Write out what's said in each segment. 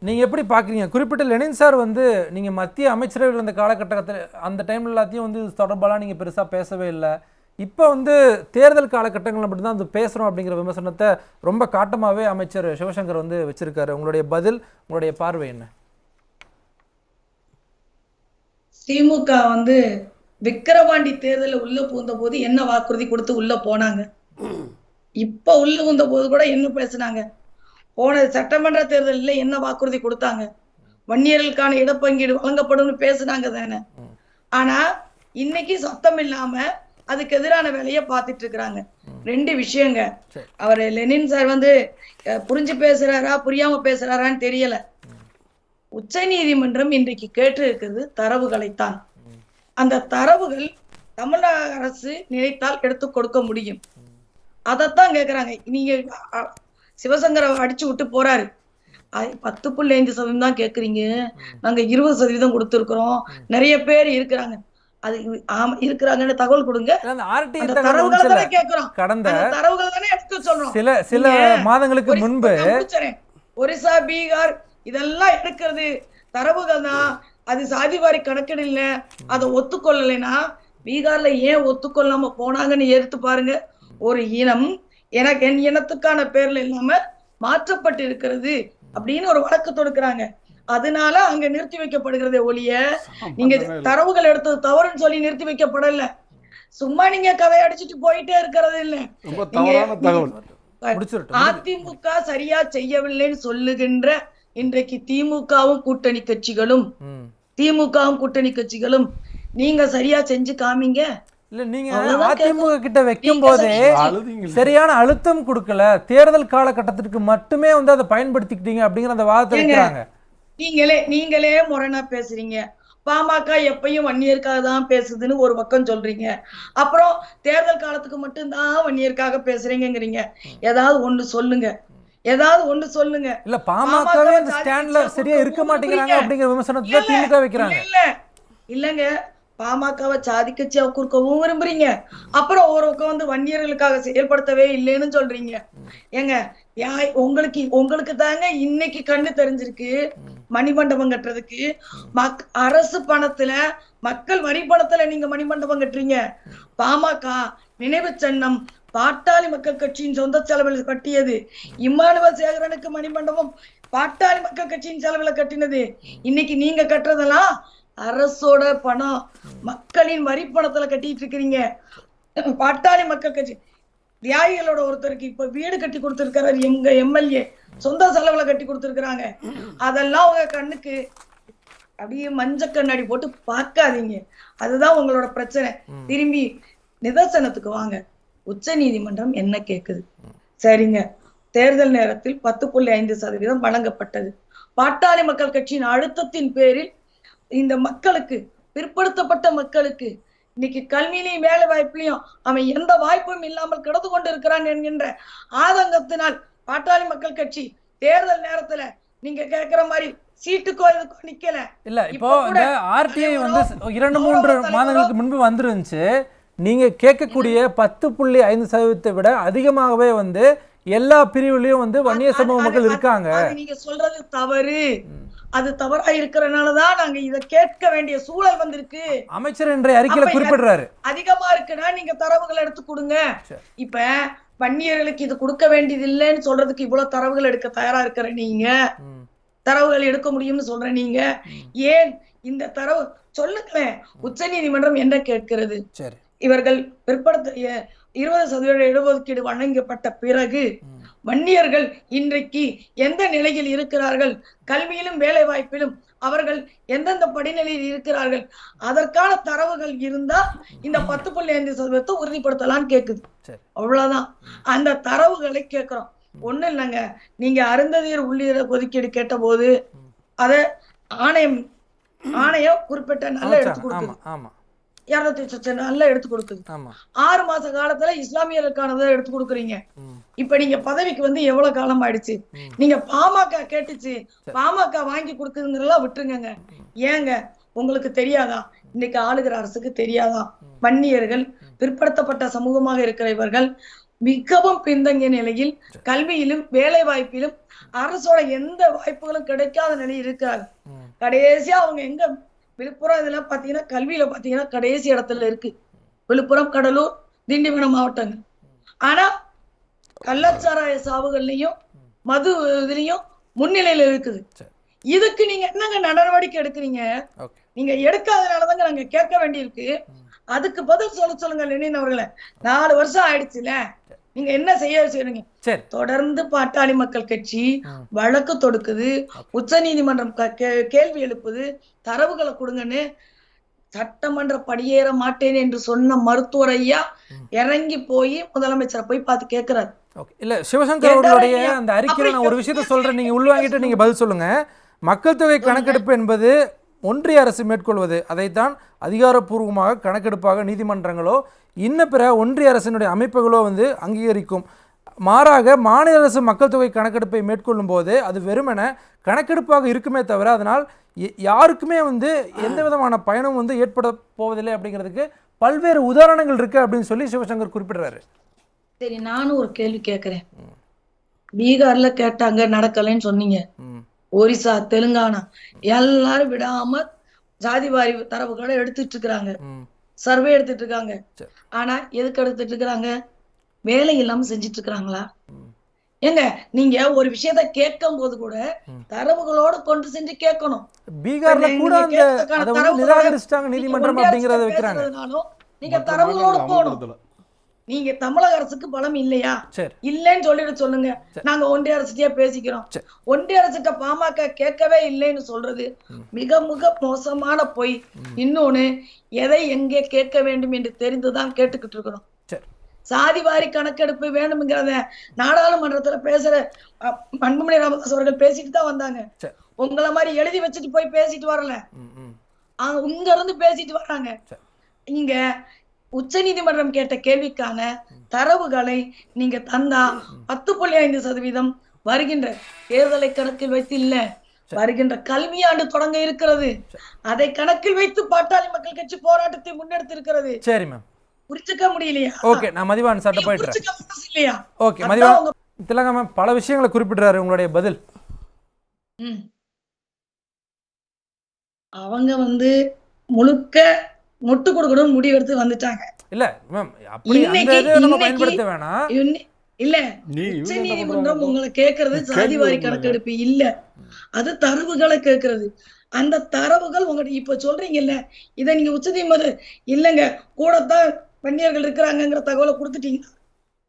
நீங்க எப்படி பார்க்குறீங்க? குறிப்பிட்ட லெனின் சார் வந்து நீங்க மத்திய அமைச்சரவையில் இருந்த காலகட்டத்துல அந்த டைம்ல எல்லாத்தையும் வந்து இது தொடர்பாலாம் நீங்க பெருசா பேசவே இல்ல. இப்ப வந்து தேர்தல் காலகட்டங்கள்ல மட்டும் தான் அது பேசுறோம் அப்படிங்கிற விமர்சனத்த ரொம்ப காட்டமாவே அமைச்சர் சிவசங்கர் வந்து வச்சிருக்காரு. உங்களுடைய பதில், உங்களுடைய பார்வை என்ன? திமுக வந்து விக்கிரவாண்டி தேர்தலில் உள்ள பூந்த போது என்ன வாக்குறுதி கொடுத்து உள்ள போனாங்க? இப்ப உள்ள பூந்த போது கூட என்ன பேசுனாங்க? போன சட்டமன்ற தேர்தலில் என்ன வாக்குறுதி கொடுத்தாங்க? வன்னியர்களுக்கான இடப்பங்கீடு வழங்கப்படும்னு பேசுனாங்க தானே. ஆனா இன்னைக்கு சத்தம் இல்லாம அதுக்கு எதிரான வேலையை பார்த்துட்டு இருக்கிறாங்க. ரெண்டு விஷயங்க. அவர் லெனின் சார் வந்து புரிஞ்சு பேசுறாரா புரியாம பேசுறாரான்னு தெரியல. உச்ச நீதிமன்றம் இன்றைக்கு கேட்டு இருக்கிறது தரவுகளைத்தான். அந்த தரவுகள் தமிழக அரசு நினைத்தால் எடுத்து கொடுக்க முடியும். அதைத்தான் கேக்குறாங்க. நீங்க சிவசங்கரை அடிச்சு விட்டு போறாரு. 10.5% தான் கேக்குறீங்க, நாங்க 20% கொடுத்திருக்கிறோம், நிறைய பேர் இருக்கிறாங்க. அது இருக்கிறாங்கன்னு தகவல் கொடுங்க. அந்த தரவுகளை தானே கேட்கிறோம். கடந்த தரவுகள் தானே எடுத்து சொல்றோம். சில மாதங்களுக்கு முன்பு ஒரிசா, பீகார் இதெல்லாம் எடுக்கிறது தரவுகள் தான். அது சாதிவாரி கணக்கெடு இல்ல. அதை ஒத்துக்கொள்ளலைன்னா பீகார்ல ஏன் ஒத்துக்கொள்ளாம போனாங்கன்னு எடுத்து பாருங்க. ஒரு இனம் எனக்கு என் இனத்துக்கான பேர்ல இல்லாம மாற்றப்பட்டு இருக்கிறது அப்படின்னு ஒரு வழக்கு தொடுக்கிறாங்க. அதனால அங்க நிறுத்தி வைக்கப்படுகிறதே ஒழிய நீங்க தரவுகள் எடுத்தது தவறுன்னு சொல்லி நிறுத்தி வைக்கப்படல. சும்மா நீங்க கதை அடிச்சுட்டு போயிட்டே இருக்கிறது இல்ல. அதிமுக சரியா செய்யவில்லைன்னு சொல்லுகின்ற இன்றைக்கு திமுகவும் கூட்டணி கட்சிகளும் நீங்க சரியா செஞ்சு காமிங்க. இல்ல நீங்க அதிமுக கிட்ட வைக்கும் போதே சரியான அழுத்தம் கொடுக்கல, தேர்தல் காலகட்டத்திற்கு மட்டுமே வந்து அதை பயன்படுத்திக்கிட்டீங்க அப்படிங்கிற அந்த வாதத்தை வைக்கிறாங்க. நீங்களே முரணா பேசுறீங்க. பாமக எப்பயும் வன்னியருக்காக தான் பேசுதுன்னு ஒரு பக்கம் சொல்றீங்க. அப்புறம் தேர்தல் காலத்துக்கு மட்டும்தான் வன்னியருக்காக பேசுறீங்கிறீங்க. ஏதாவது ஒண்ணு சொல்லுங்க. இல்ல பாமகவே அந்த ஸ்டாண்ட்ல சரியா இருக்க மாட்டேங்கிறாங்க அப்படிங்கிற விமர்சனத்தை திமுக வைக்கிறாங்க. இல்லங்க, பாமகவை சாதி கட்சியா குறுக்கவும் விரும்புறீங்க. அப்புறம் ஒரு பக்கம் வந்து வன்னியர்களுக்காக செயல்படுத்தவே இல்லைன்னு சொல்றீங்க. ஏங்க உங்களுக்கு தாங்க இன்னைக்கு கண்ணு தெரிஞ்சிருக்கு. மணிமண்டபம் கட்டுறதுக்கு அரசு பணத்துல, மக்கள் வரி பணத்துல நீங்க மணிமண்டபம் கட்டுறீங்க. பாமக நினைவு சின்னம் பாட்டாளி மக்கள் கட்சியின் சொந்த செலவில் கட்டியது. இம்மானுவேல் சேகரனுக்கு மணிமண்டபம் பாட்டாளி மக்கள் கட்சியின் செலவில் கட்டினது. இன்னைக்கு நீங்க கட்டுறதெல்லாம் அரசோட பணம், மக்களின் வரி பணத்துல கட்டிட்டு இருக்கிறீங்க. பாட்டாளி மக்கள் கட்சி தியாகிகளோட ஒருத்தருக்கு இப்ப வீடு கட்டி கொடுத்திருக்கிறாரு எங்க எம்எல்ஏ, சொந்த செலவுல கட்டி கொடுத்திருக்கிறாங்க. அதெல்லாம் உங்க கண்ணுக்கு அப்படியே மஞ்ச கண்ணாடி போட்டு பார்க்காதீங்க. அதுதான் உங்களோட பிரச்சனை. திரும்பி நிதர்சனத்துக்கு வாங்க. உச்ச நீதிமன்றம் என்ன கேக்குது? சரிங்க, தேர்தல் நேரத்தில் 10.5% வழங்கப்பட்டது. பாட்டாளி மக்கள் கட்சியின் அழுத்தத்தின் பேரில் இந்த மக்களுக்கு, பிற்படுத்தப்பட்ட மக்களுக்கு இன்னைக்கு கல்வியிலையும் வேலை வாய்ப்புலையும் அவன் எந்த வாய்ப்பும் இல்லாமல் கிடந்து கொண்டு இருக்கிறான் என்கின்ற ஆதங்கத்தினால் பாட்டாளி மக்கள் கட்சி தேர்தல் நேரத்துல நீங்க கேட்கிற மாதிரி சீட்டுக்கோ நிக்கல. இல்ல இப்போ இந்த ஆர்டிஐ வந்து 2-3 மாதங்களுக்கு முன்பு வந்துருந்துச்சு. நீங்க கேட்கக்கூடிய 10.5% விட அதிகமாகவே வந்து எல்லா பிரிவுலயும் வந்து வன்னிய சமூக மக்கள் இருக்காங்க. நீங்க சொல்றது தவறு. அது தவறா இருக்கிறனாலதான் நாங்க இத கேட்க வேண்டிய சூழல் வந்திருக்கு. அமைச்சர் என்ற அறிக்கையில குறிப்பிடுறாரு. அதிகமா இருக்குன்னா நீங்க தரவுகள் எடுத்து கொடுங்க. இப்ப வன்னியர்களுக்கு இது கொடுக்க வேண்டியது இல்லைன்னு சொல்றதுக்கு இவ்வளவு தரவுகள் எடுக்க தயாரா இருக்கிற நீங்க, தரவுகள் எடுக்க முடியும்னு சொல்ற நீங்க, ஏன் இந்த தரவு சொல்லுங்களேன். உச்ச நீதிமன்றம் என்ன கேட்கிறது? இவர்கள் பிற்படுத்த 20% இடஒதுக்கீடு வழங்கப்பட்ட பிறகு வன்னியர்கள் இன்றைக்கு எந்த நிலையில் இருக்கிறார்கள், கல்வியிலும் வேலை வாய்ப்பிலும் அவர்கள் எந்தெந்த படிநிலையில் இருக்கிறார்கள், அதற்கான தரவுகள் இருந்தா இந்த 10.5% உறுதிப்படுத்தலாம்னு கேக்குது. அவ்வளவுதான். அந்த தரவுகளை கேட்கிறோம். ஒண்ணு இல்லைங்க, நீங்க அருந்ததியர் உள்ளிட ஒதுக்கீடு கேட்ட போது அத ஆணையம் குறிப்பிட்ட நல்ல எடுத்து கொடுக்குது. 200 நல்ல எடுத்து கொடுக்குது. 6 மாச காலத்துல இஸ்லாமியர்களுக்கானதை எடுத்து கொடுக்குறீங்க. இப்ப நீங்க பதவிக்கு வந்து எவ்வளவு காலம் ஆயிடுச்சு? நீங்க பாமக கேட்டுச்சு, பாமக வாங்கி கொடுக்குதுங்கிறதெல்லாம் விட்டுருங்க. ஏங்க உங்களுக்கு தெரியாதா? இன்னைக்கு ஆளுகிற அரசுக்கு தெரியாதா? வன்னியர்கள் பிற்படுத்தப்பட்ட சமூகமாக இருக்கிற இவர்கள் மிகவும் பின்தங்கிய நிலையில் கல்வியிலும் வேலை வாய்ப்பிலும் அரசோட எந்த வாய்ப்புகளும் கிடைக்காத நிலை இருக்காது. கடைசியா அவங்க எங்க விழுப்புரம் இதுல பாத்தீங்கன்னா கல்வியில பாத்தீங்கன்னா கடைசி இடத்துல இருக்கு விழுப்புரம், கடலூர், திண்டிவனம் மாவட்டங்கள். ஆனா கள்ளச்சாராய சாவுகள்லயும் மது இதுலயும் முன்னிலையில இருக்குது. இதுக்கு நீங்க என்னங்க நடவடிக்கை எடுக்கிறீங்க? நீங்க எடுக்காதனாலதாங்க நாங்க கேட்க வேண்டியிருக்கு. அதுக்கு பதில் சொல்லுங்க லெனின் அவர்களை. 4 வருஷம் ஆயிடுச்சுல, நீங்க என்ன செய்ய செய்றீங்க? தொடர்ந்து பாட்டாளி மக்கள் கட்சி வழக்கு தொடுக்குது, உச்ச நீதிமன்றம் கேள்வி எழுப்புது, தரவுகளை கொடுங்கன்னு. சட்டமன்ற படியேற மாட்டேன் என்று சொன்ன மருத்துவர் ஐயா இறங்கி போய் முதலமைச்சரை போய் பார்த்து கேட்கிறாரு. இல்ல சிவசங்கர் அவர்களுடைய அந்த அறிக்கையில நான் ஒரு விஷயத்த சொல்றேன், நீங்க உள்வாங்கிட்டு நீங்க பதில் சொல்லுங்க. மக்கள் தொகை கணக்கெடுப்பு என்பது ஒன்றிய அரசு மேற்கொள்வது, அதைத்தான் அதிகாரப்பூர்வமாக கணக்கெடுப்பாக நீதிமன்றங்களோ இன்ன பிற ஒன்றிய அரசினுடைய அமைப்புகளோ வந்து அங்கீகரிக்கும். மாறாக மாநில அரசு மக்கள் தொகை கணக்கெடுப்பை மேற்கொள்ளும் போது அது வெறுமென கணக்கெடுப்பாக இருக்குமே தவிர அதனால் யாருக்குமே வந்து எந்த விதமான பயனும் வந்து ஏற்பட போவதில்லை அப்படிங்கிறதுக்கு பல்வேறு உதாரணங்கள் இருக்கு அப்படின்னு சொல்லி சிவசங்கர் குறிப்பிடுறாரு. சரி, நானும் ஒரு கேள்வி கேட்கிறேன். பீகார்ல கேட்டாங்க, நடக்கலைன்னு சொன்னீங்க. ஒரிசா, தெலுங்கானா எல்லாரும் விடாம ஜாதிவாரி தரவுகளை எடுத்துட்டு இருக்கிறாங்க, சர்வே எடுத்துட்டு இருக்காங்க. ஆனா எதுக்கு எடுத்துட்டு இருக்கிறாங்க? வேலை இல்லாம செஞ்சிட்டு இருக்கிறாங்களா? ஏங்க, நீங்க ஒரு விஷயத்த கேட்கும் போது கூட தரவுகளோட கொண்டு சென்று கேட்கணும். பீகார்ல கூட அந்த நிராகரிச்சிட்டாங்க நீதிமன்றம் அப்படிங்கறத வைக்கிறாங்க. நீங்க தரவுகளோட போகணும். நீங்க தமிழக அரசுக்கு பலம் இல்லையா? இல்லைன்னு சொல்லிட்டு சொல்லுங்க, நாங்க ஒன்றிய அரசுகிட்டே பேசிக்கிறோம். ஒன்றிய அரசுகிட்ட பாமக கேட்கவே இல்லைன்னு சொல்றது மிக மிக மோசமான பொய். இன்னொன்னு, எதை எங்கே கேட்க வேண்டும் என்று தெரிந்துதான் கேட்டுக்கிட்டு இருக்கிறோம். சாதிவாரி கணக்கெடுப்பு வேணும்ங்கிறத நாடாளுமன்றத்துல பேசுற அன்புமணி ராமதாஸ் அவர்கள் பேசிட்டு தான் வந்தாங்க. உங்களை மாதிரி எழுதி வச்சுட்டு போய் பேசிட்டு வரல, இங்க இருந்து பேசிட்டு வர்றாங்க. இங்க உச்ச நீதிமன்றம் கேட்ட கேள்விக்கான தரவுகளை நீங்க தந்தா 10.5% வருகின்ற தேர்தலை கணக்கில் வைத்து இல்ல, வருகின்ற கல்வியாண்டு தொடங்க இருக்கிறது, அதை கணக்கில் வைத்து பாட்டாளி மக்கள் கட்சி போராட்டத்தை முன்னெடுத்து இருக்கிறது. சரி மேம், புரிஞ்சுக்க முடியலையா? ஓகே, நான் மதிவான் சார்ட்ட போயிடுறேன். ஓகே மதிவான், திலகா மேம் பல விஷயங்களை குறிப்பிடுறாரு, உங்களுடைய பதில். அவங்க வந்து முழுக்க முட்டு கொடுக்கணும் முடிவெடுத்து வந்துட்டாங்க. இல்ல மேம், அப்படி அந்த இதை நம்ம பயன்படுத்த வேணாம். இல்ல, உச்ச நீதிமன்றம் உங்களை கேட்கறது சாதிவாரி கணக்கெடுப்பு இல்ல, அது தரவுகளை கேட்கறது. அந்த தரவுகள் உங்கள்கிட்ட இப்ப சொல்றீங்கல்ல, இதை நீங்க உச்ச நீதிமன்றம் இல்லைங்க கூடத்தான் வன்னியர்கள் இருக்கிறாங்கிற தகவலை கொடுத்துட்டீங்களா?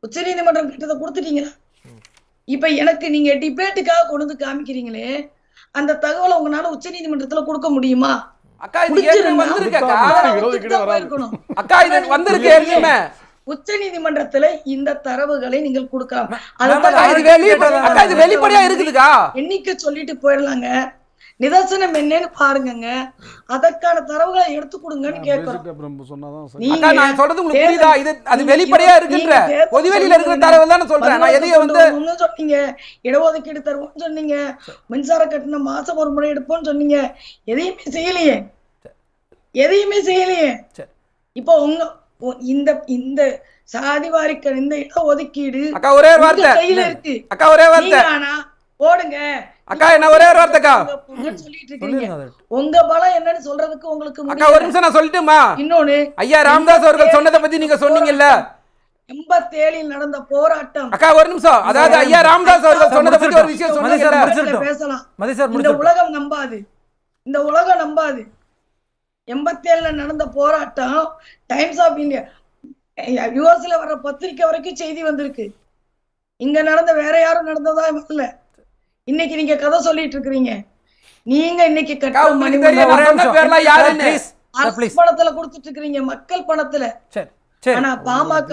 உச்ச நீதிமன்றம் கிட்டதை கொடுத்துட்டீங்களா? இப்ப எனக்கு நீங்க டிபேட்டுக்காக கொண்டு வந்து காமிக்கிறீங்களே, அந்த தகவலை உங்களால உச்ச நீதிமன்றத்துல கொடுக்க முடியுமா? அக்கா இது வந்திருக்கு அக்கா, இது வந்திருக்கு எல்லாமே உச்ச நீதிமன்றத்துல இந்த தரவுகளை நீங்கள் கொடுக்கலாம். இது வெளிப்படையா இருக்குதுக்கா, எண்ணிக்கை சொல்லிட்டு போயிடலாங்க. நிதர்சனம் என்னன்னு பாருங்க, அதற்கான தரவுகளை எடுத்து கொடுங்கன்னு கேட்கிறோம். நீங்க நான் சொல்றது உங்களுக்கு புரியுதா? இது அது வெளிப்படையா இருக்குன்ற பொதுவெளியில இருக்கிற தரவு தான் சொல்றேன். நான் எதையும் வந்து சொன்னீங்க, இடஒதுக்கீடு தருவோம்னு சொன்னீங்க, மின்சார கட்டணம் மாசம் ஒரு முறை எடுப்போம்னு சொன்னீங்க, எதையுமே செய்யலையே, எதையுமே செய்யலையே. இப்போ உங்க இந்த இந்த சாதிவாரிக்க இந்த இடஒதுக்கீடு அக்கா ஒரே வார்த்தை கையில இருக்கு. அக்கா ஒரே வார்த்தை போடுங்க. அக்கா என்ன ஒரே ஒரு வார்த்தைக்கா சொல்லிட்டு இருக்கீங்க, உங்க பலம் என்னன்னு சொல்றதுக்கு உங்களுக்கு அக்கா ஒரு நிமிஷம் நான் சொல்லட்டுமா? இன்னொன்னு, ஐயா ராமதாஸ் அவர்கள் சொன்னதை பத்தி நீங்க சொன்னீங்கல்ல, 87 நடந்த போராட்டம். அக்கா ஒரு நிமிஷம், அதாவது ஐயா ராமதாஸ் அவர்கள் சொன்னதை பத்தி ஒரு விஷயம் சொன்னீங்கல்ல, பேசலாம். இந்த உலகம் நம்பாது, இந்த உலகம் நம்பாது. 87 நடந்த போராட்டம் டைம்ஸ் ஆஃப் இந்தியா, யுஎஸ்ல வர்ற பத்திரிக்கை வரைக்கும் செய்தி வந்திருக்கு. இங்க நடந்த வேற யாரும் நடந்ததா இல்ல. இன்னைக்கு நீங்க கதை சொல்லிட்டு இருக்கிறீங்க. நீங்க இன்னைக்கு பணத்துல கொடுத்துட்டு இருக்கீங்க, மக்கள் பணத்துல. ஆனா பாமக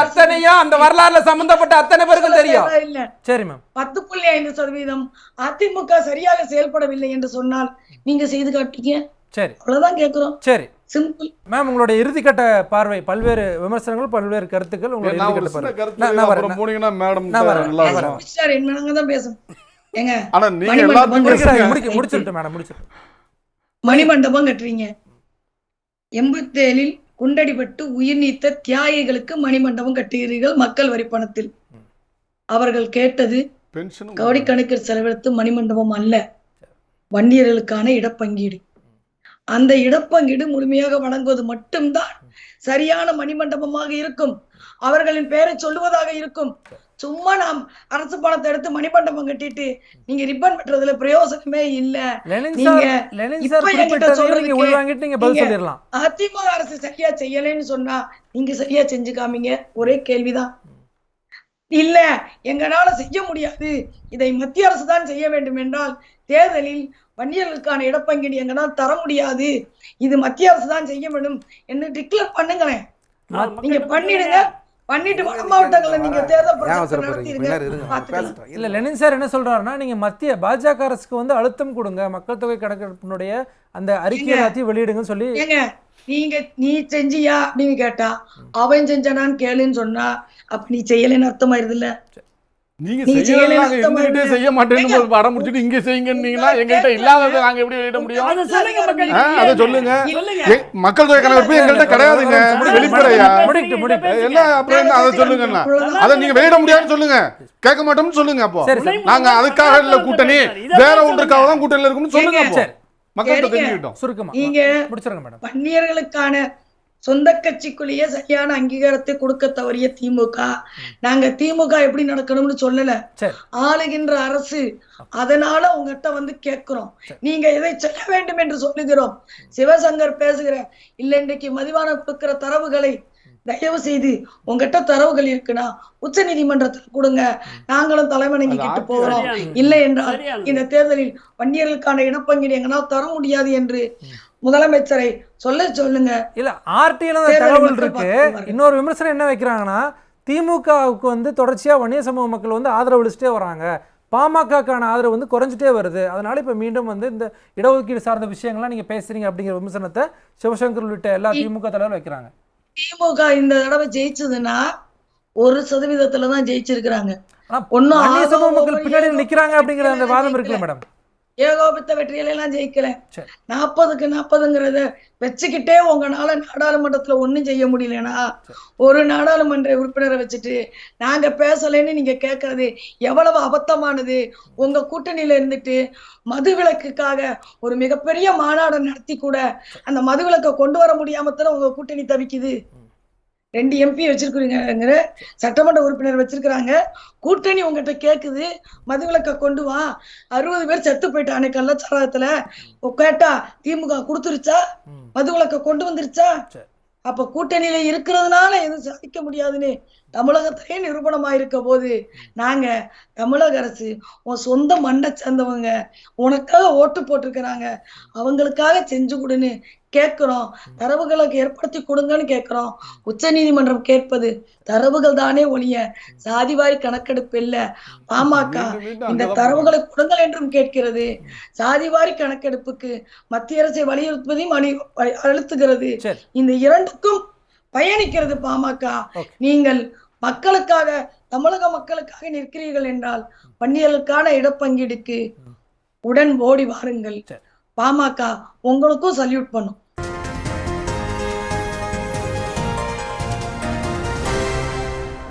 அத்தனையும் அந்த வரலாறுல சம்பந்தப்பட்ட அத்தனை பேருக்கும் தெரியும். இல்ல, சரி மேம், 10.5% அதிமுக சரியாக செயல்படவில்லை என்று சொன்னால் நீங்க செய்து காட்டீங்க. சரி, அவ்வளவுதான் கேக்குறோம். சரி, சிம்பிள். மேம், உங்களுடைய இறுதிக்கட்ட பார்வை, பல்வேறு விமர்சனங்கள், பல்வேறு கருத்துக்கள், உங்களுடைய இறுதிக்கட்ட பார்வை. நான் வரேன் போனீங்கன்னா மேடம் தான் பேசணும். ஏங்க, ஆனா நீங்க எல்லாரும் முடிச்சிட்டு மேடம், முடிச்சிட்டு. மணிமண்டபம் கட்டுறீங்க. 87 குண்டடிபட்டு உயிர் நீத்த தியாகிகளுக்கு மணிமண்டபம் கட்டுகிறீர்கள் மக்கள் வரி பணத்தில். அவர்கள் கேட்டது கோடிக்கணக்கில் செலவழித்து மணிமண்டபம் அல்ல, வன்னியர்களுக்கான இடப்பங்கீடு. அந்த இடப்பங்கீடு முழுமையாக வழங்குவது மட்டும்தான் சரியான மணிமண்டபமாக இருக்கும், அவர்களின் பெயரை சொல்லுவதாக இருக்கும். சும்மா நாம் அரசு பணத்தை எடுத்து மணிமண்டபம் கட்டிட்டு நீங்க ரிப்பன் பண்றதுல பிரயோசனமே இல்ல. அதிமுக அரசு சரியா செய்யலன்னு சொன்னா நீங்க சரியா செஞ்சு காமிங்க. ஒரே கேள்விதான், இல்ல எங்களால செய்ய முடியாது, இதை மத்திய அரசு தான் செய்ய வேண்டும் என்றால் தேர்தலில் வன்னியர்களுக்கான இடப்பங்கீடு எங்களால் தர முடியாது, இது மத்திய அரசு தான் செய்ய வேண்டும் என்று டிக்ளேர் பண்ணுங்களேன். நீங்க பண்ணிடுங்க, பண்ணிட்டு வட மாவட்டங்கள்ல நீங்க தேர்தல் இல்ல. லெனின் சார் என்ன சொல்றாருன்னா, நீங்க மத்திய பாஜக அரசுக்கு வந்து அழுத்தம் கொடுங்க, மக்கள் தொகை கணக்கெடுப்பினுடைய அந்த அறிக்கை எல்லாத்தையும் வெளியிடுங்கன்னு சொல்லி. நீங்க நீ செஞ்சியா அப்படின்னு கேட்டா அவன் செஞ்சானான்னு கேளுன்னு சொன்னா அப்ப நீ செய்யலன்னு அர்த்தமாயிருது இல்ல. நீங்க செய்ய மாட்டேன்னு வர முடிச்சுட்டு இங்க செய்யுங்கன்னா எங்கள்கிட்ட இல்லாததை நாங்க எப்படி வெளியிட முடியும்? அதை சொல்லுங்க. மக்கள் தொகை கணக்கெடுப்பு எங்கள்கிட்ட கிடையாதுங்க, வெளிப்படையா என்ன அப்புறம் அதை சொல்லுங்கன்னா அதை நீங்க வெளியிட முடியாதுன்னு சொல்லுங்க, கேட்க மாட்டோம்னு சொல்லுங்க. அப்போ நாங்க அதுக்காக இல்ல கூட்டணி, வேற ஒன்றுக்காக தான் கூட்டணியில இருக்கும்னு சொல்லுங்க. அப்போ மக்கள்கிட்ட தெரிஞ்சுக்கிட்டோம். சுருக்கமா நீங்க வன்னியர்களுக்கான சொந்த கட்சிக்குள்ளேயே சரியான அங்கீகாரத்தை கொடுக்க தவறிய திமுக, நாங்க திமுக எப்படி நடக்கணும்னு சொல்லல, ஆளுகின்ற அரசு, அதனால உங்ககிட்ட வந்து கேட்கிறோம், நீங்க இதை செய்ய வேண்டும் என்று சொல்லுகிறோம். சிவசங்கர் பேசுகிற இல்ல இன்றைக்கு மதிவான கொடுக்கிற தரவுகளை தயவு செய்து உங்ககிட்ட தரவுகள் இருக்குன்னா உச்ச நீதிமன்றத்தில் கொடுங்க, நாங்களும் தலைவணங்கிக்கிட்டு போகிறோம். இல்லை என்றால் இந்த தேர்தலில் வன்னியர்களுக்கான இடப்பங்கீடு எங்களால் தர முடியாது என்று முதலமைச்சரை சொல்லுங்க. இல்ல ஆர்டில தகவல் இருக்கு. இன்னொரு விமர்சனம் என்ன வைக்கிறாங்கன்னா, திமுகவுக்கு வந்து தொடர்ச்சியா வன்னிய சமூக மக்கள் வந்து ஆதரவு அளிச்சுட்டே வராங்க, பாமகக்கான ஆதரவு வந்து குறைஞ்சிட்டே வருது, அதனால இப்ப மீண்டும் வந்து இந்த இடஒதுக்கீடு சார்ந்த விஷயங்கள்லாம் நீங்க பேசுறீங்க அப்படிங்கிற விமர்சனத்தை சிவசங்கர் உள்ளிட்ட எல்லா திமுக தலைவரும் வைக்கிறாங்க. திமுக இந்த தடவை ஜெயிச்சதுன்னா 1% தான் ஜெயிச்சிருக்கிறாங்க. வன்னிய சமூக மக்கள் பின்னாடி நிக்கிறாங்க அப்படிங்கிற அந்த வாதம் இருக்குல்ல மேடம். ஏகோபித்த வெற்றியில எல்லாம் ஜெயிக்கல, 40க்கு 40ங்கிறத வச்சுக்கிட்டே உங்களால நாடாளுமன்றத்துல ஒண்ணும் செய்ய முடியலன்னா ஒரு நாடாளுமன்ற உறுப்பினரை வச்சுட்டு நாங்க பேசலைன்னு நீங்க கேட்கறது எவ்வளவு அபத்தமானது. உங்க கூட்டணியில இருந்துட்டு மதுவிலக்குக்காக ஒரு மிகப்பெரிய மாநாடு நடத்தி கூட அந்த மதுவிலக்கை கொண்டு வர முடியாம தானே உங்க கூட்டணி தவிக்குது. 2 MP வச்சிருக்கிறீங்கிற சட்டமன்ற உறுப்பினர் வச்சிருக்கிறாங்க, கூட்டணி உங்ககிட்ட கேக்குது மதுவிலக்க கொண்டு வா, 60 பேர் செத்து போயிட்டானே கள்ளச்சாராயத்துல, கேட்டா திமுக கொடுத்துருச்சா, மதுவிலக்க கொண்டு வந்துருச்சா? அப்ப கூட்டணியில இருக்கிறதுனால எதுவும் சாதிக்க முடியாதுன்னு தமிழகத்திலே நிரூபணமாயிருக்க போது நாங்க தமிழக அரசு உன் சொந்த மண்ணை சேர்ந்தவங்க உனக்காக ஓட்டு போட்டிருக்கிறாங்க, அவங்களுக்காக செஞ்சு கொடுன்னு கேட்கிறோம், தரவுகளுக்கு ஏற்படுத்தி கொடுங்கன்னு கேட்கிறோம். உச்ச நீதிமன்றம் கேட்பது தரவுகள் தானே ஒழிய சாதிவாரி கணக்கெடுப்பு இல்ல. பாமக இந்த தரவுகளை கொடுங்கள் என்றும் கேட்கிறது. சாதிவாரி கணக்கெடுப்புக்கு மத்திய அரசை வலியுறுத்துவதையும் அழுத்துகிறது. இந்த இரண்டுக்கும் பயணிக்கிறது பாமக. நீங்கள் மக்களுக்காக, தமிழக மக்களுக்காக நிற்கிறீர்கள் என்றால் வன்னியர்களுக்கான இடப்பங்கீடுக்கு உடன் ஓடி வாருங்கள். பாமக உங்களுக்கும் சல்யூட் பண்ணும்.